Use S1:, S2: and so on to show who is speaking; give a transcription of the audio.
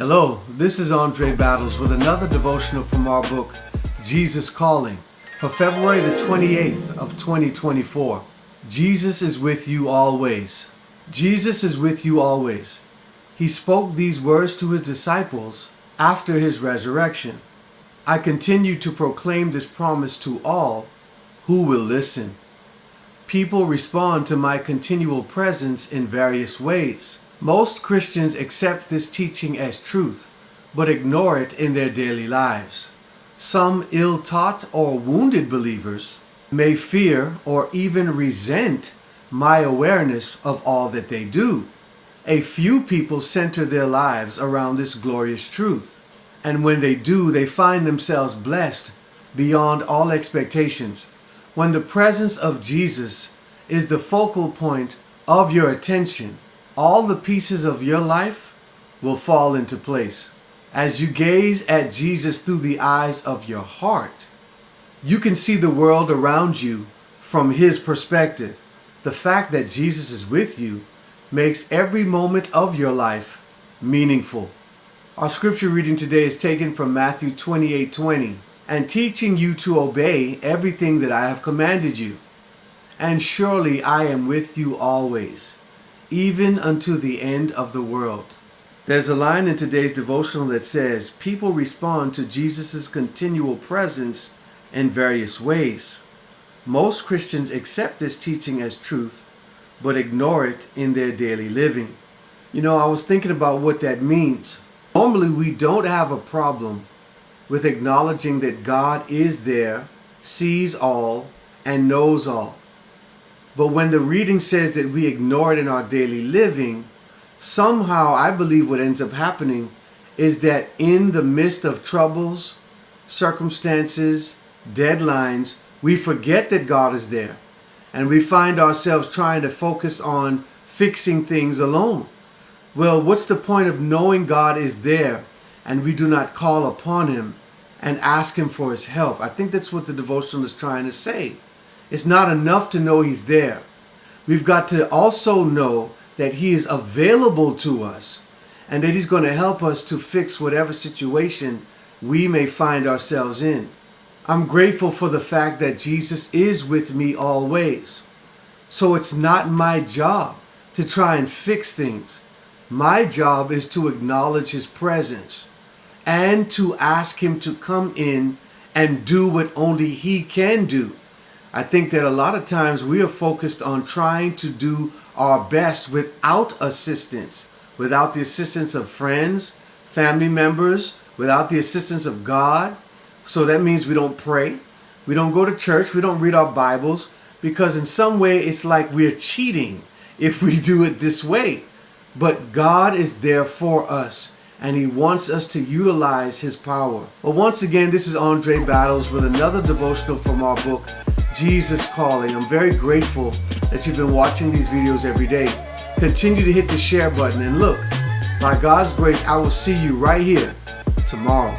S1: Hello, this is Andre Battles with another devotional from our book, Jesus Calling, for February the 28th of 2024. Jesus is with you always. Jesus is with you always. He spoke these words to his disciples after his resurrection. I continue to proclaim this promise to all who will listen. People respond to my continual presence in various ways. Most Christians accept this teaching as truth, but ignore it in their daily lives. Some ill-taught or wounded believers may fear or even resent my awareness of all that they do. A few people center their lives around this glorious truth, and when they do, they find themselves blessed beyond all expectations. When the presence of Jesus is the focal point of your attention, all the pieces of your life will fall into place. As you gaze at Jesus through the eyes of your heart, you can see the world around you from his perspective. The fact that Jesus is with you makes every moment of your life meaningful. Our scripture reading today is taken from Matthew 28:20, and teaching you to obey everything that I have commanded you. And surely I am with you always, even unto the end of the world. There's a line in today's devotional that says, people respond to Jesus' continual presence in various ways. Most Christians accept this teaching as truth, but ignore it in their daily living. You know, I was thinking about what that means. Normally, we don't have a problem with acknowledging that God is there, sees all, and knows all. But when the reading says that we ignore it in our daily living, somehow I believe what ends up happening is that in the midst of troubles, circumstances, deadlines, we forget that God is there. And we find ourselves trying to focus on fixing things alone. Well, what's the point of knowing God is there and we do not call upon him and ask him for his help? I think that's what the devotional is trying to say. It's not enough to know he's there. We've got to also know that he is available to us and that he's going to help us to fix whatever situation we may find ourselves in. I'm grateful for the fact that Jesus is with me always. So it's not my job to try and fix things. My job is to acknowledge his presence and to ask him to come in and do what only he can do. I think that a lot of times we are focused on trying to do our best without assistance, without the assistance of friends, family members, without the assistance of God. So that means we don't pray, we don't go to church, we don't read our Bibles, because in some way it's like we're cheating if we do it this way. But God is there for us, and he wants us to utilize his power. Well, once again, this is Andre Battles with another devotional from our book, Jesus Calling. I'm very grateful that you've been watching these videos every day. Continue to hit the share button, and look, by God's grace, I will see you right here tomorrow.